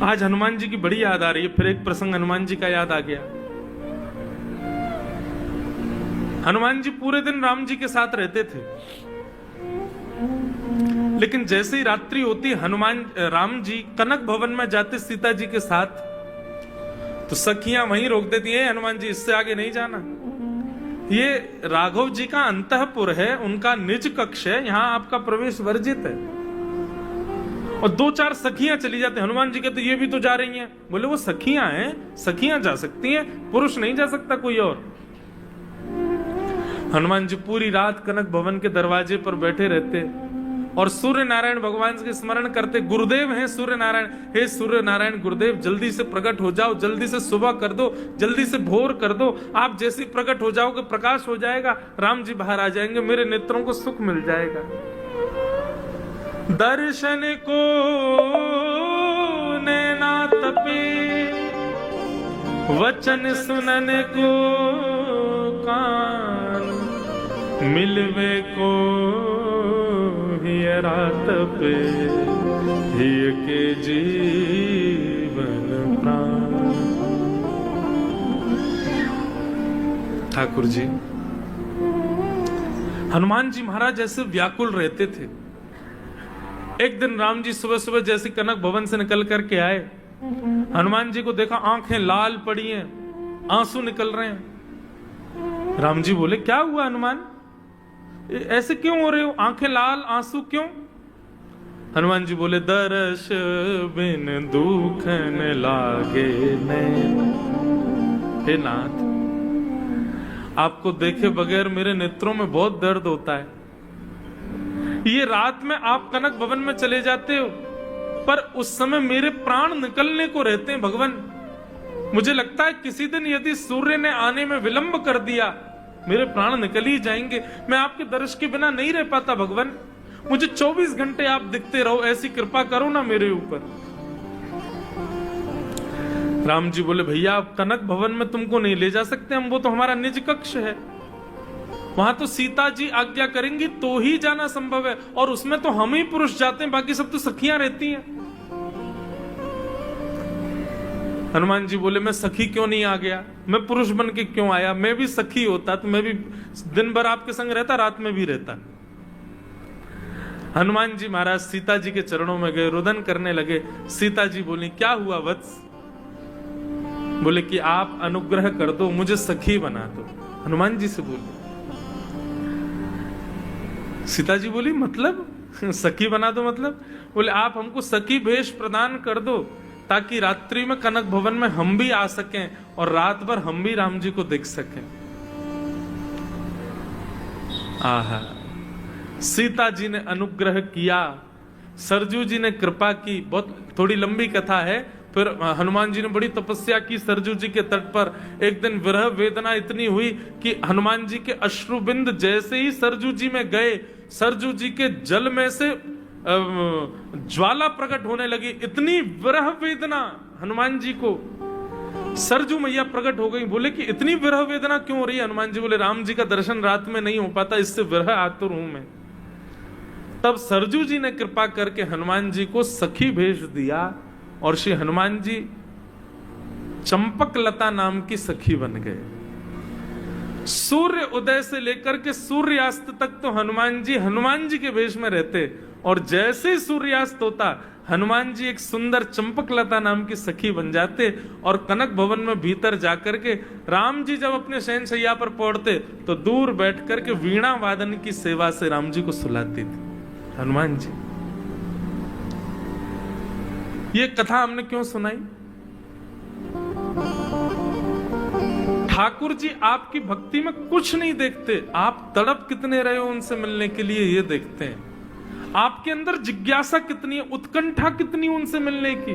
आज हनुमान जी की बड़ी याद आ रही है। फिर एक प्रसंग हनुमान जी का याद आ गया। हनुमान जी पूरे दिन राम जी के साथ रहते थे, लेकिन जैसे ही रात्रि होती राम जी कनक भवन में जाते सीता जी के साथ, तो सखियां वहीं रोक देती हैं, हनुमान जी इससे आगे नहीं जाना। ये राघव जी का अंतःपुर है, उनका निज कक्ष है, यहां आपका प्रवेश वर्जित है। और 2-4 सखियां चली जाती, हनुमान जी कहते ये भी तो जा रही हैं। बोले वो सखियां हैं, सखियां जा सकती हैं, पुरुष नहीं जा सकता कोई और। हनुमान जी पूरी रात कनक भवन के दरवाजे पर बैठे रहते और सूर्य नारायण भगवान के स्मरण करते। गुरुदेव हैं सूर्य नारायण, हे सूर्य नारायण गुरुदेव, जल्दी से प्रकट हो जाओ, जल्दी से सुबह कर दो, जल्दी से भोर कर दो। आप जैसे प्रकट हो जाओगे प्रकाश हो जाएगा, राम जी बाहर आ जाएंगे, मेरे नेत्रों को सुख मिल जाएगा। दर्शन को नैना तपे, वचन सुनन को कान, मिलवे को हिय रात पे, हिय के जीवन प्राण। ठाकुर जी, हनुमान जी महाराज ऐसे व्याकुल रहते थे। एक दिन राम जी सुबह सुबह जैसे कनक भवन से निकल करके आए, हनुमान जी को देखा आंखें लाल पड़ी हैं, आंसू निकल रहे हैं। राम जी बोले क्या हुआ हनुमान, ऐसे क्यों हो रहे हो, आंखें लाल आंसू क्यों? हनुमान जी बोले दर्श बिन दुख न लागे नैन। हे नाथ, आपको देखे बगैर मेरे नेत्रों में बहुत दर्द होता है। ये रात में आप कनक भवन में चले जाते हो, पर उस समय मेरे प्राण निकलने को रहते हैं भगवान। मुझे लगता है किसी दिन यदि सूर्य ने आने में विलंब कर दिया, मेरे प्राण निकल ही जाएंगे। मैं आपके दर्श के बिना नहीं रह पाता भगवान, मुझे 24 घंटे आप दिखते रहो, ऐसी कृपा करो ना मेरे ऊपर। राम जी बोले भैया आप कनक भवन में तुमको नहीं ले जा सकते हम, वो तो हमारा निज कक्ष है, वहां तो सीता जी आज्ञा करेंगी तो ही जाना संभव है, और उसमें तो हम ही पुरुष जाते हैं, बाकी सब तो सखियां रहती हैं। हनुमान जी बोले मैं सखी क्यों नहीं आ गया, मैं पुरुष बन के क्यों आया, मैं भी सखी होता तो मैं भी दिन भर आपके संग रहता, रात में भी रहता। हनुमान जी महाराज सीता जी के चरणों में गए, रुदन करने लगे। सीता जी बोली क्या हुआ वत्स? बोले कि आप अनुग्रह कर दो, मुझे सखी बना दो। हनुमान जी से बोले। सीता जी बोली मतलब सखी बना दो मतलब? बोले आप हमको सखी भेष प्रदान कर दो, ताकि रात्रि में कनक भवन में हम भी आ सकें और रात भर हम भी राम जी को देख सकें। आहा, सीता जी ने अनुग्रह किया, सरजू जी ने कृपा की। बहुत थोड़ी लंबी कथा है। फिर हनुमान जी ने बड़ी तपस्या की सरजू जी के तट पर। एक दिन विरह वेदना इतनी हुई कि हनुमान जी के अश्रुबिंद जैसे ही सरजू जी में गए, सरजू जी के जल में से ज्वाला प्रकट होने लगी। इतनी विरह वेदना हनुमान जी को, सरजू मैया प्रकट हो गई। बोले कि इतनी विरह वेदना क्यों हो रही है? हनुमान जी बोले राम जी का दर्शन रात में नहीं हो पाता, इससे विरह आतुर हूं मैं। तब सरजू जी ने कृपा करके हनुमान जी को सखी भेज दिया और श्री हनुमान जी चंपक लता नाम की सखी बन गए। सूर्य उदय से लेकर के सूर्यास्त तक तो हनुमान जी के वेश में रहते, और जैसे ही सूर्यास्त होता हनुमान जी एक सुंदर चंपकलता नाम की सखी बन जाते, और कनक भवन में भीतर जाकर के राम जी जब अपने शयनशैया पर पहुंचते तो दूर बैठ करके वीणा वादन की सेवा से राम जी को सुलाती थी हनुमान जी। ये कथा हमने क्यों सुनाई? ठाकुर जी आपकी भक्ति में कुछ नहीं देखते, आप तड़प कितने रहे हो उनसे मिलने के लिए ये देखते हैं। आपके अंदर जिज्ञासा कितनी है, उत्कंठा कितनी उनसे मिलने की।